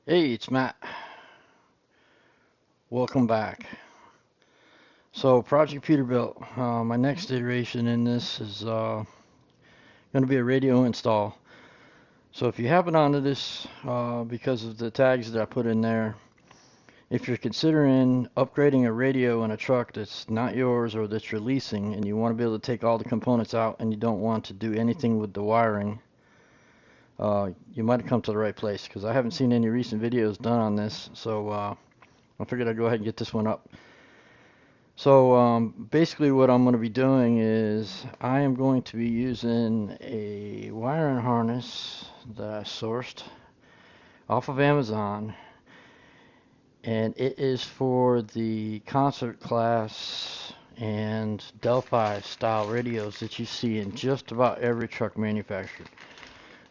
Hey, it's Matt. Welcome back. So, Project Peterbilt. My next iteration in this is going to be a radio install. So, if you happen onto this because of the tags that I put in there, if you're considering upgrading a radio in a truck that's not yours or that's you're leasing and you want to be able to take all the components out and you don't want to do anything with the wiring, you might have come to the right place because I haven't seen any recent videos done on this. So, I figured I'd go ahead and get this one up. So basically what I'm going to be doing is I am going to be using a wiring harness that I sourced off of Amazon, and it is for the concert class and Delphi style radios that you see in just about every truck manufacturer.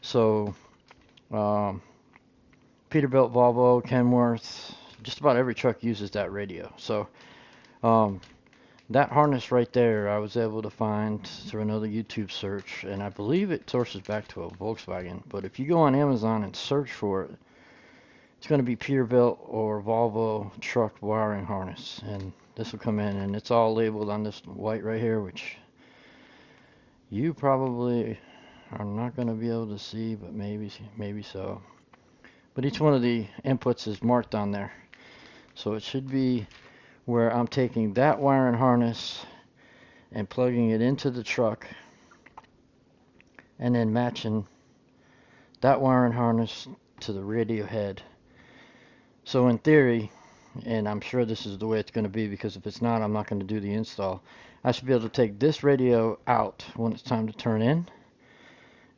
So um, Peterbilt, Volvo, Kenworth, just about every truck uses that radio. So um, that harness right there, I was able to find through another YouTube search, and I believe it sources back to a Volkswagen. But if you go on Amazon and search for it, it's going to be Peterbilt or Volvo truck wiring harness, and this will come in, and it's all labeled on this white right here, which you probably are not going to be able to see, but maybe so. But each one of the inputs is marked on there, so it should be where I'm taking that wiring harness and plugging it into the truck and then matching that wiring harness to the radio head. So in theory, and I'm sure this is the way it's going to be because if it's not, I'm not going to do the install. I should be able to take this radio out when it's time to turn in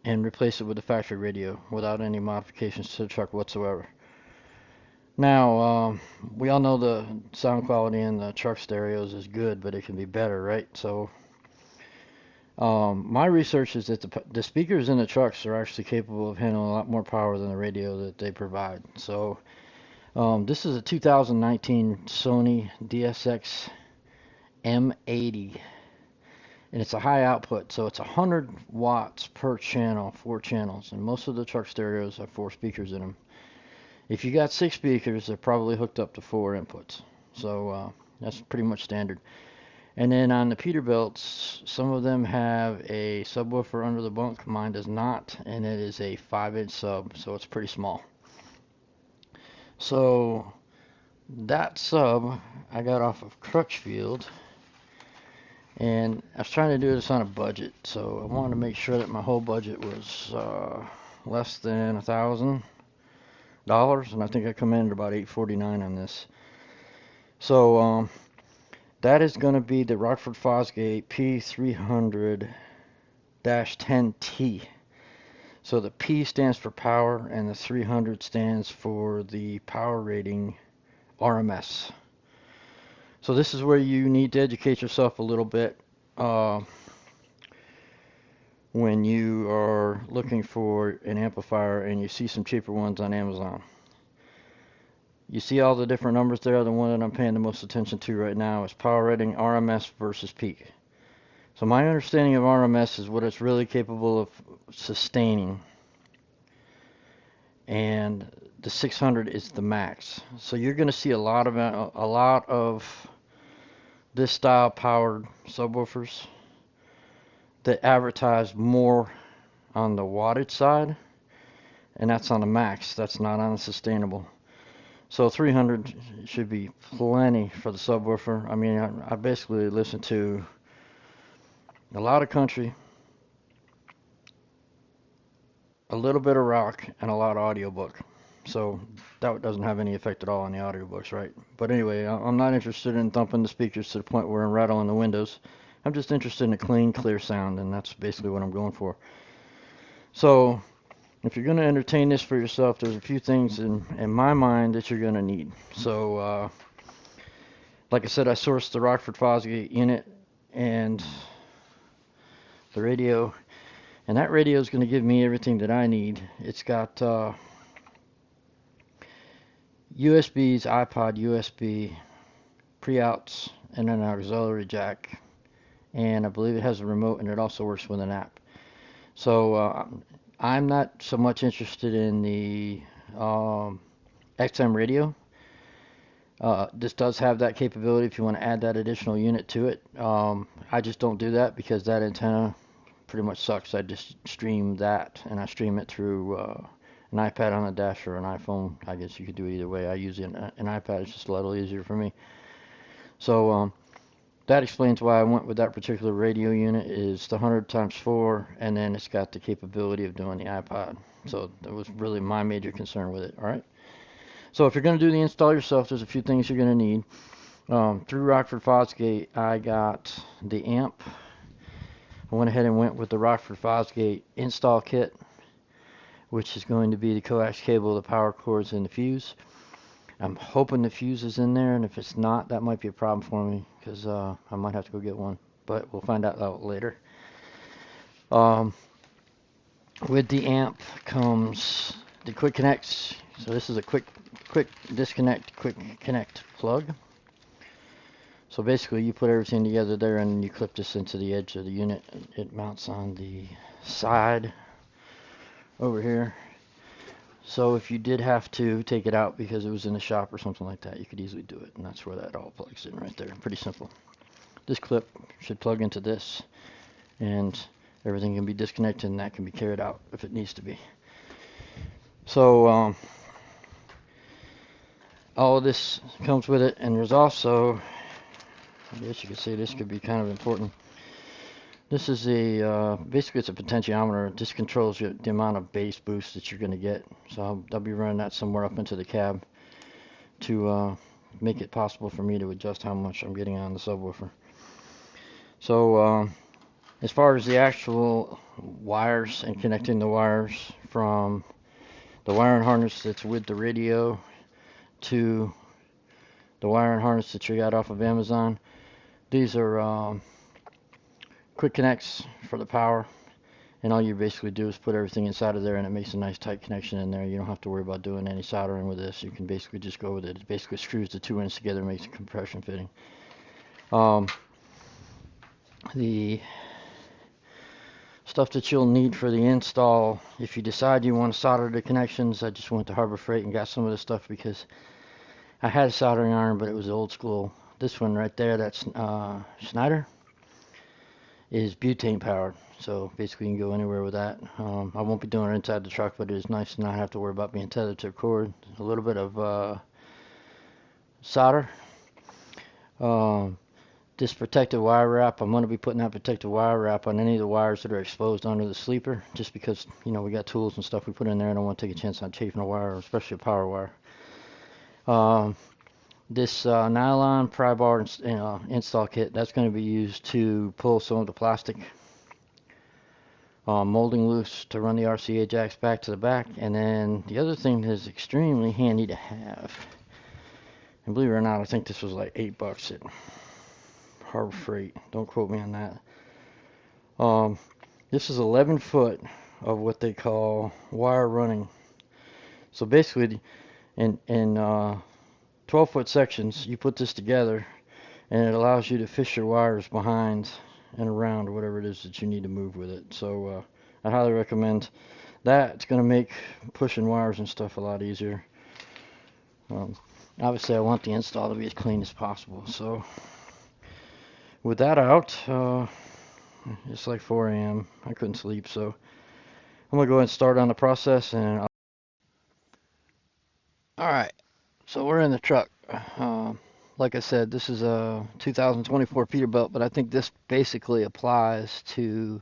and replace it with the factory radio without any modifications to the truck whatsoever. Now, we all know the sound quality in the truck stereos is good, but it can be better, right? So my research is that the speakers in the trucks are actually capable of handling a lot more power than the radio that they provide. So this is a 2019 Sony DSX M80, and it's a high output, so it's 100 watts per channel, 4 channels, and most of the truck stereos have 4 speakers in them. If you got 6 speakers, they're probably hooked up to 4 inputs, so that's pretty much standard. And then on the Peterbilts, some of them have a subwoofer under the bunk. Mine does not, and it is a 5-inch sub, so it's pretty small. So that sub I got off of Crutchfield, and I was trying to do this on a budget, so I wanted to make sure that my whole budget was less than $1,000, and I think I come in at about $849 on this. So that is going to be the Rockford Fosgate P300-10T. So the P stands for power, and the 300 stands for the power rating RMS. So this is where you need to educate yourself a little bit when you are looking for an amplifier and you see some cheaper ones on Amazon. You see all the different numbers there. The one that I'm paying the most attention to right now is power rating RMS versus peak. So my understanding of RMS is what it's really capable of sustaining, and the 600 is the max. So you're going to see a lot of this style powered subwoofers that advertise more on the wattage side, and that's on the max. That's not on the sustainable. So 300 should be plenty for the subwoofer. I mean, I basically listen to a lot of country, a little bit of rock, and a lot of audiobook. So that doesn't have any effect at all on the audiobooks, right? But anyway, I'm not interested in thumping the speakers to the point where I'm rattling the windows. I'm just interested in a clean, clear sound, and that's basically what I'm going for. So if you're going to entertain this for yourself, there's a few things in my mind that you're going to need. So like I said, I sourced the Rockford Fosgate unit and the radio, and that radio is going to give me everything that I need. It's got USBs, iPod USB, pre-outs, and an auxiliary jack, and I believe it has a remote, and it also works with an app. So I'm not so much interested in the XM radio. This does have that capability if you want to add that additional unit to it. I just don't do that because that antenna pretty much sucks. I just stream that, and I stream it through an iPad on a dash or an iPhone. I guess you could do it either way. I use an iPad. It's just a little easier for me. So that explains why I went with that particular radio unit. Is the 100x4, and then it's got the capability of doing the iPod. So that was really my major concern with it. All right. So if you're going to do the install yourself, there's a few things you're going to need. Through Rockford Fosgate, I got the amp. I went ahead and went with the Rockford Fosgate install kit, which is going to be the coax cable, the power cords, and the fuse. I'm hoping the fuse is in there, and if it's not, that might be a problem for me, because I might have to go get one, but we'll find out later. With the amp comes the quick connects. So this is a quick disconnect, quick connect plug. So basically you put everything together there and you clip this into the edge of the unit. It mounts on the side over here. So if you did have to take it out because it was in the shop or something like that, you could easily do it, and that's where that all plugs in right there. Pretty simple. This clip should plug into this, and everything can be disconnected, and that can be carried out if it needs to be. So all of this comes with it, and there's also, I guess you could say this could be kind of important. This is a, basically it's a potentiometer. This controls the amount of bass boost that you're going to get. So I'll be running that somewhere up into the cab to make it possible for me to adjust how much I'm getting on the subwoofer. So as far as the actual wires and connecting the wires from the wiring harness that's with the radio to the wiring harness that you got off of Amazon, these are quick connects for the power, and all you basically do is put everything inside of there, and it makes a nice tight connection in there. You don't have to worry about doing any soldering with this. You can basically just go with it. It basically screws the two ends together and makes a compression fitting. The stuff that you'll need for the install, if you decide you want to solder the connections, I just went to Harbor Freight and got some of this stuff because I had a soldering iron, but it was old school. This one right there, that's Schneider, is butane powered, so basically you can go anywhere with that. I won't be doing it inside the truck, but it is nice to not have to worry about being tethered to a cord. A little bit of solder. This protective wire wrap, I'm going to be putting that protective wire wrap on any of the wires that are exposed under the sleeper, just because, you know, we got tools and stuff we put in there. I don't want to take a chance on chafing a wire, especially a power wire. This nylon pry bar install kit, that's going to be used to pull some of the plastic molding loose to run the RCA jacks back to the back. And then the other thing that is extremely handy to have, and believe it or not, I think this was like $8 at Harbor Freight. Don't quote me on that. This is 11 foot of what they call wire running. So basically, in 12-foot sections, you put this together, and it allows you to fish your wires behind and around whatever it is that you need to move with it. So I highly recommend that. It's going to make pushing wires and stuff a lot easier. Obviously, I want the install to be as clean as possible. So with that out, it's like 4 a.m. I couldn't sleep, so I'm going to go ahead and start on the process. And Alright, so we're in the truck. Like I said, this is a 2024 Peterbilt, but I think this basically applies to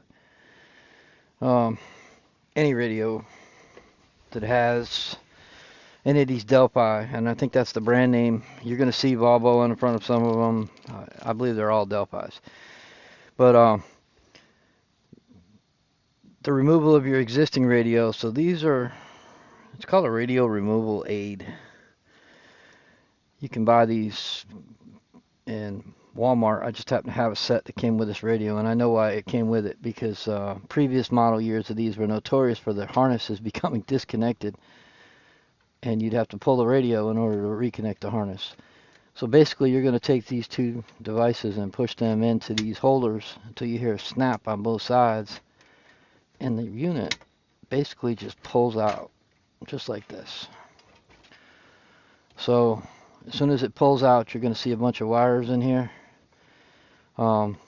any radio that has any of these Delphi, and I think that's the brand name. You're going to see Volvo on the front of some of them. I believe they're all Delphis. But the removal of your existing radio, so these are, it's called a radio removal aid. You can buy these in Walmart. I just happen to have a set that came with this radio, and I know why it came with it, because previous model years of these were notorious for the harnesses becoming disconnected, and you'd have to pull the radio in order to reconnect the harness. So basically you're going to take these two devices and push them into these holders until you hear a snap on both sides, and the unit basically just pulls out just like this. So as soon as it pulls out, you're going to see a bunch of wires in here. Um,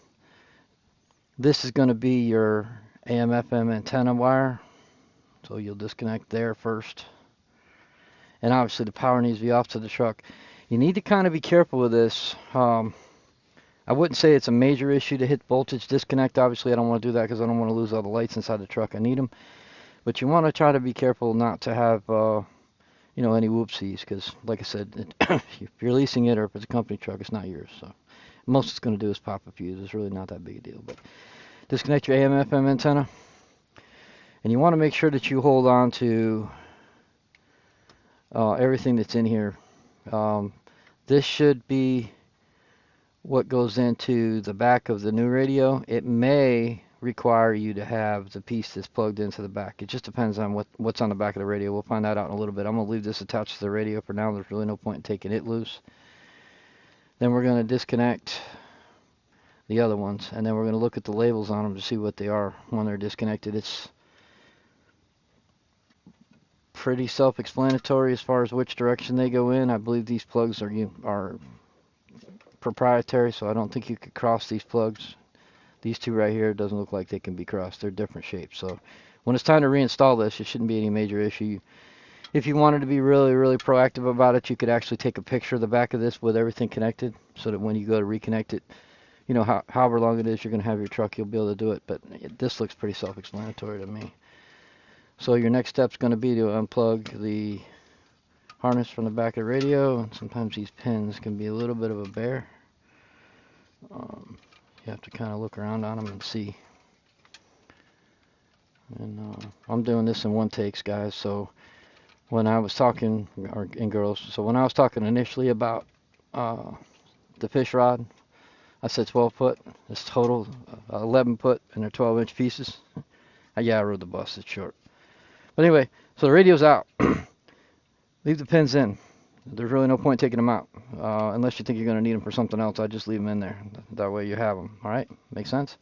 this is going to be your AM/FM antenna wire. So you'll disconnect there first. And obviously the power needs to be off to the truck. You need to kind of be careful with this. I wouldn't say it's a major issue to hit voltage disconnect. Obviously I don't want to do that because I don't want to lose all the lights inside the truck. I need them. But you want to try to be careful not to have any whoopsies, because like I said, if you're leasing it or if it's a company truck, it's not yours. So most it's going to do is pop a fuse. It's really not that big a deal. But disconnect your AM/FM antenna. And you want to make sure that you hold on to everything that's in here. This should be what goes into the back of the new radio. It may require you to have the piece that's plugged into the back. It just depends on what's on the back of the radio. We'll find that out in a little bit. I'm going to leave this attached to the radio for now. There's really no point in taking it loose. Then we're going to disconnect the other ones, and then we're going to look at the labels on them to see what they are when they're disconnected. It's pretty self-explanatory as far as which direction they go in. I believe these plugs are proprietary, so I don't think you could cross these plugs. These two right here, it doesn't look like they can be crossed. They're different shapes. So when it's time to reinstall this, it shouldn't be any major issue. If you wanted to be really, really proactive about it, you could actually take a picture of the back of this with everything connected, so that when you go to reconnect it, however long it is you're going to have your truck, you'll be able to do it. But this looks pretty self-explanatory to me. So your next step is going to be to unplug the harness from the back of the radio, and sometimes these pins can be a little bit of a bear. You have to kind of look around on them and see. And I'm doing this in one takes, guys. So when I was talking, and girls, so when I was talking initially about the fish rod, I said 12 foot. It's total 11 foot, and they're 12-inch pieces. Yeah, I rode the bus. It's short. But anyway, so the radio's out. Leave the pins in. There's really no point taking them out unless you think you're going to need them for something else. I just leave them in there. That way you have them. All right? Make sense?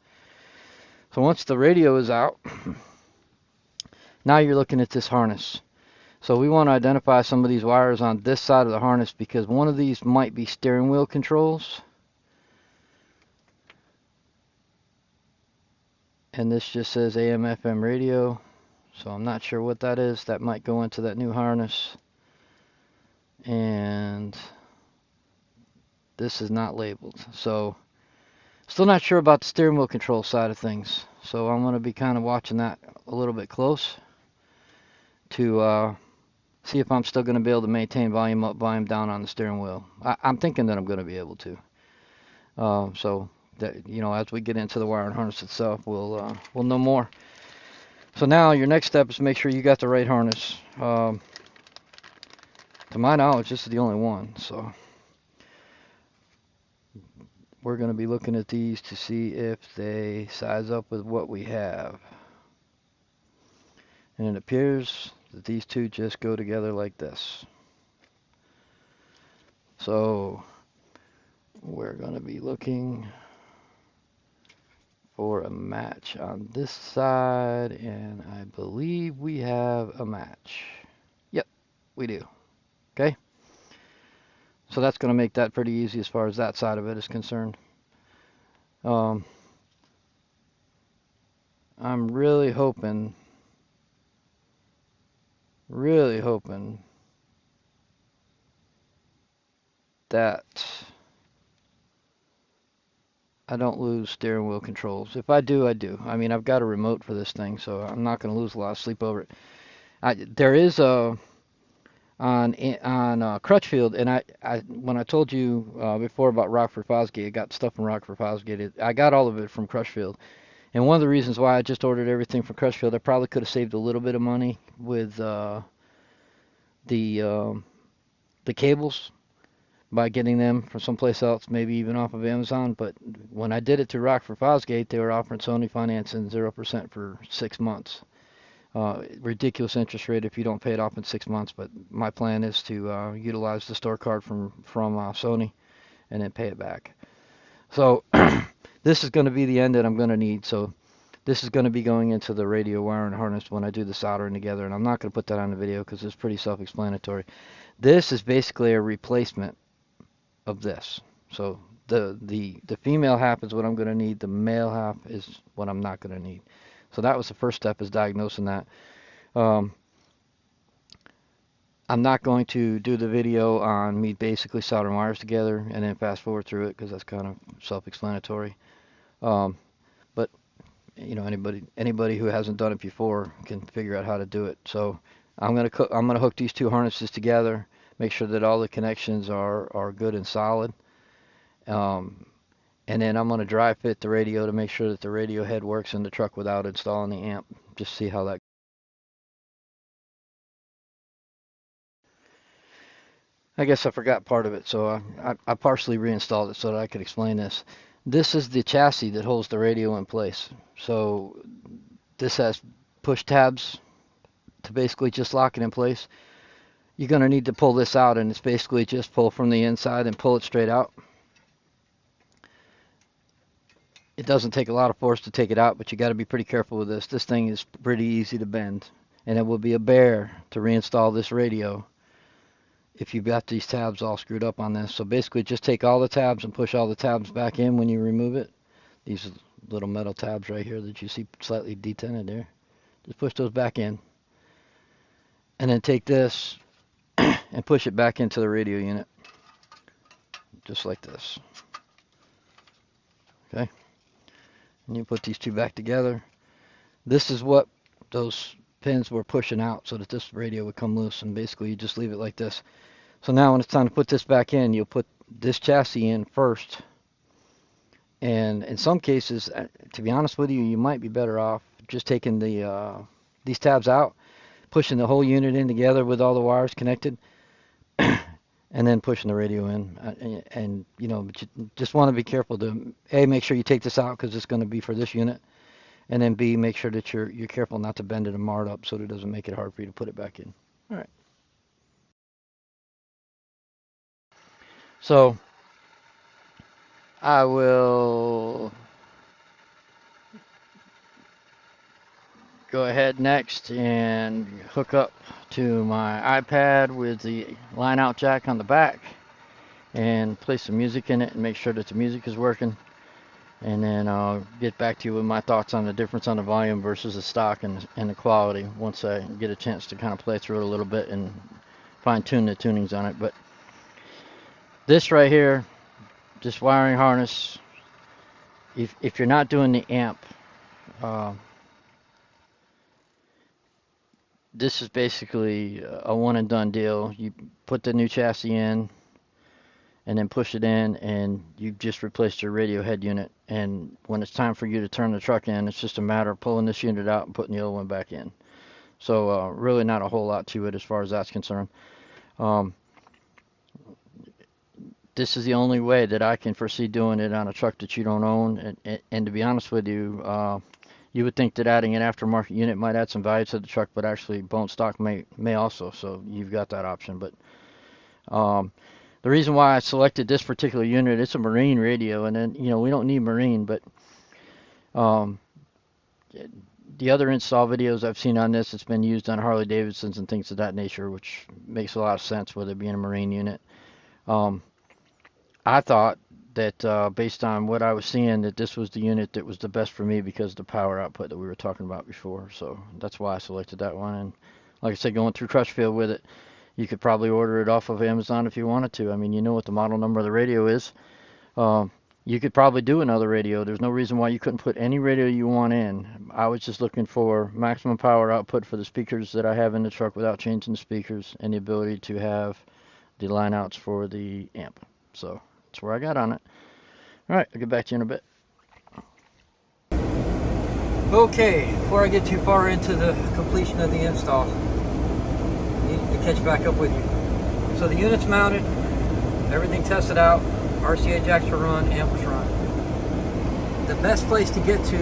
So once the radio is out, now you're looking at this harness. So we want to identify some of these wires on this side of the harness, because one of these might be steering wheel controls. And this just says AM/FM radio. So I'm not sure what that is. That might go into that new harness. And this is not labeled. So still not sure about the steering wheel control side of things. So I'm going to be kind of watching that a little bit close to see if I'm still going to be able to maintain volume up, volume down on the steering wheel. I'm thinking that I'm going to be able to. So that, as we get into the wire and harness itself, we'll know more. So now your next step is to make sure you got the right harness. To my knowledge, this is the only one. So we're going to be looking at these to see if they size up with what we have. And it appears that these two just go together like this. So we're going to be looking for a match on this side, and I believe we have a match. Yep, we do. Okay, so that's going to make that pretty easy as far as that side of it is concerned. I'm really hoping that I don't lose steering wheel controls. If I do, I do. I mean, I've got a remote for this thing, so I'm not going to lose a lot of sleep over it. There is a on Crutchfield, and I when I told you before about Rockford Fosgate, I got stuff from Rockford Fosgate. I got all of it from Crutchfield, and one of the reasons why I just ordered everything from Crutchfield, I probably could have saved a little bit of money with the cables by getting them from someplace else, maybe even off of Amazon. But when I did it to Rockford Fosgate, they were offering Sony financing 0% for 6 months. Ridiculous interest rate if you don't pay it off in 6 months. But my plan is to utilize the store card from Sony and then pay it back. So this is going to be the end that I'm going to need. So This is going to be going into the radio wiring harness when I do the soldering together, and I'm not going to put that on the video because it's pretty self-explanatory. This is basically a replacement of this. So the female half is what I'm going to need. The male half is what I'm not going to need. So that was the first step, is diagnosing that. I'm not going to do the video on me basically soldering wires together and then fast forward through it because that's kind of self-explanatory. But you know, anybody who hasn't done it before can figure out how to do it. So I'm gonna hook these two harnesses together, make sure that all the connections are good and solid, and then I'm gonna dry fit the radio to make sure that the radio head works in the truck without installing the amp. Just see how that. I guess I forgot part of it, so I partially reinstalled it so that I could explain this. This is the chassis that holds the radio in place. So this has push tabs to basically just lock it in place. You're going to need to pull this out, and it's basically just pull from the inside and pull it straight out. It doesn't take a lot of force to take it out, but you got to be pretty careful with this. This thing is pretty easy to bend, and it will be a bear to reinstall this radio if you've got these tabs all screwed up on this. So basically just take all the tabs and push all the tabs back in when you remove it. These little metal tabs right here that you see slightly detented there. Just push those back in. And then take this and push it back into the radio unit. Just like this. Okay? And you put these two back together. This is what those pins were pushing out so that this radio would come loose, and basically you just leave it like this. So now when it's time to put this back in, you'll put this chassis in first. And in some cases, to be honest with you, you might be better off just taking these tabs out, pushing the whole unit in together with all the wires connected, and then pushing the radio in. And you know, just want to be careful to A, make sure you take this out because it's going to be for this unit, and then B, make sure that you're careful not to bend it and mar it up so that it doesn't make it hard for you to put it back in. All right. So I will go ahead next and hook up to my iPad with the line out jack on the back and play some music in it and make sure that the music is working. And then I'll get back to you with my thoughts on the difference on the volume versus the stock and the quality once I get a chance to kind of play through it a little bit and fine tune the tunings on it. But this right here, this wiring harness, if you're not doing the amp, this is basically a one and done deal. You put the new chassis in and then push it in, and you've just replaced your radio head unit. And when it's time for you to turn the truck in, it's just a matter of pulling this unit out and putting the other one back in. So really not a whole lot to it as far as that's concerned. This is the only way that I can foresee doing it on a truck that you don't own. And to be honest with you, you would think that adding an aftermarket unit might add some value to the truck, but actually bone stock may also. So you've got that option. But the reason why I selected this particular unit, it's a marine radio, and then we don't need marine, but the other install videos I've seen on this, it's been used on Harley Davidsons and things of that nature, which makes a lot of sense with it being a marine unit. I thought that based on what I was seeing, that this was the unit that was the best for me because of the power output that we were talking about before. So that's why I selected that one. And like I said, going through Crutchfield with it, you could probably order it off of Amazon if you wanted to. I mean, you know what the model number of the radio is. You could probably do another radio. There's no reason why you couldn't put any radio you want in. I was just looking for maximum power output for the speakers that I have in the truck without changing the speakers, and the ability to have the line outs for the amp. So that's where I got on it. All right, I'll get back to you in a bit. Okay, before I get too far into the completion of the install, I need to catch back up with you. So the unit's mounted, everything tested out, RCA jacks were run, amp was run. The best place to get to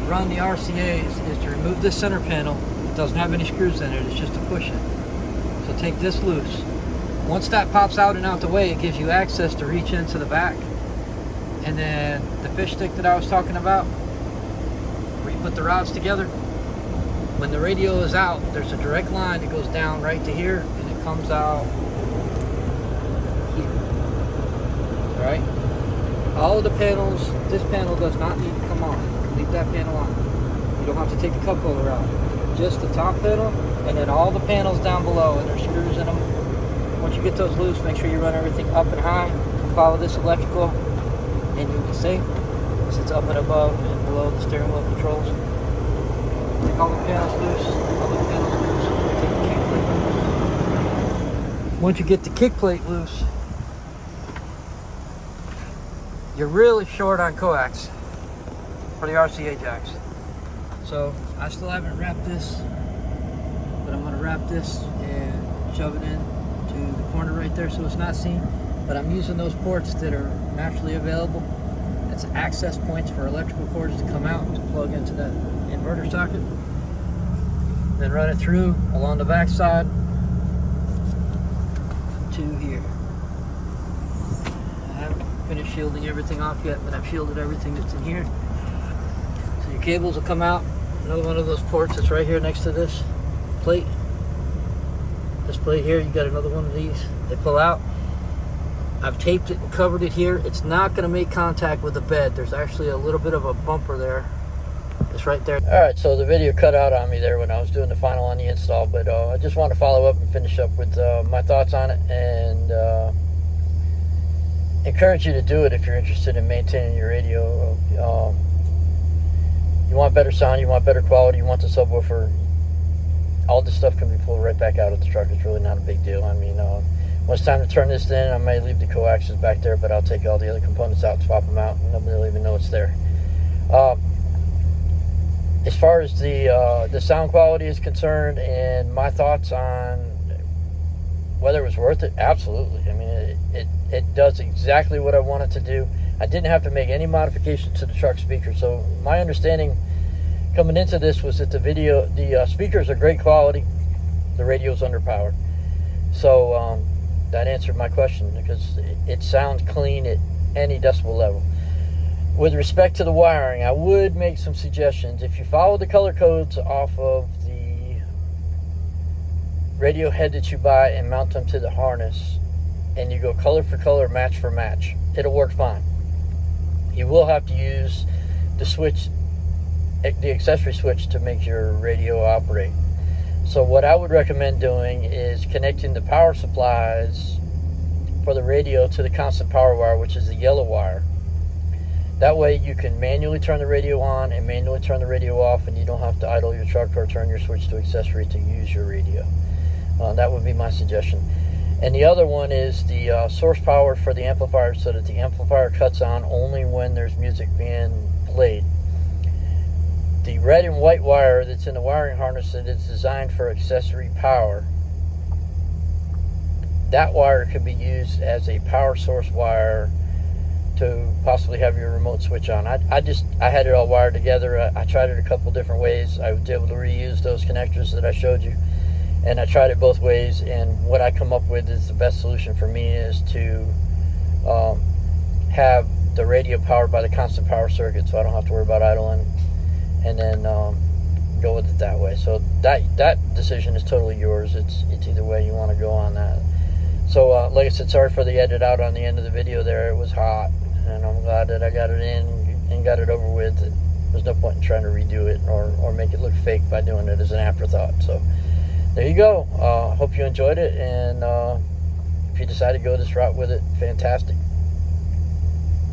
run the RCAs is to remove this center panel. It doesn't have any screws in it, it's just to push it. So take this loose. Once that pops out and out the way, it gives you access to reach into the back. And then the fish stick that I was talking about, put the rods together. When the radio is out, there's a direct line that goes down right to here, and it comes out here. Alright? All of the panels, this panel does not need to come on. Leave that panel on. You don't have to take the cup holder out. Just the top panel, and then all the panels down below, and there's screws in them. Once you get those loose, make sure you run everything up and high. Follow this electrical, and you'll be safe. This is up and above and below the steering wheel controls. Take all the panels loose, all the panels loose. Take the kick plate loose. Once you get the kick plate loose, you're really short on coax for the RCA jacks. So I still haven't wrapped this, but I'm going to wrap this and shove it in to the corner right there so it's not seen. But I'm using those ports that are naturally available. It's access points for electrical cords to come out to plug into that inverter socket. Then run it through along the back side to here. I haven't finished shielding everything off yet, but I've shielded everything that's in here. So your cables will come out. Another one of those ports that's right here next to this plate. This plate here, you got another one of these. They pull out. I've taped it and covered it here. It's not going to make contact with the bed. There's actually a little bit of a bumper there. It's right there. Alright, so the video cut out on me there when I was doing the final on the install, but I just want to follow up and finish up with my thoughts on it, and encourage you to do it if you're interested in maintaining your radio. You want better sound, you want better quality, you want the subwoofer. All this stuff can be pulled right back out of the truck. It's really not a big deal. I mean, when it's time to turn this in, I may leave the coaxes back there, but I'll take all the other components out, swap them out, and nobody will even know it's there. As far as the sound quality is concerned and my thoughts on whether it was worth it, absolutely. I mean, it does exactly what I want it to do. I didn't have to make any modifications to the truck speaker, so my understanding coming into this was that the speakers are great quality, the radio's underpowered. So that answered my question, because it sounds clean at any decibel level. With respect to the wiring, I would make some suggestions. If you follow the color codes off of the radio head that you buy and mount them to the harness, and you go color for color, match for match, it'll work fine. You will have to use the switch, the accessory switch, to make your radio operate. So what I would recommend doing is connecting the power supplies for the radio to the constant power wire, which is the yellow wire. That way you can manually turn the radio on and manually turn the radio off, and you don't have to idle your truck or turn your switch to accessory to use your radio. That would be my suggestion. And the other one is the source power for the amplifier, so that the amplifier cuts on only when there's music being played. The red and white wire that's in the wiring harness that is designed for accessory power, that wire can be used as a power source wire to possibly have your remote switch on. I had it all wired together. I tried it a couple different ways. I was able to reuse those connectors that I showed you, and I tried it both ways, and what I come up with is the best solution for me is to have the radio powered by the constant power circuit, so I don't have to worry about idling, and then go with it that way. So that decision is totally yours. It's either way you want to go on that. So like I said, sorry for the edit out on the end of the video there. It was hot, and I'm glad that I got it in and got it over with. There's no point in trying to redo it or make it look fake by doing it as an afterthought. So there you go. Hope you enjoyed it, and if you decide to go this route with it, fantastic.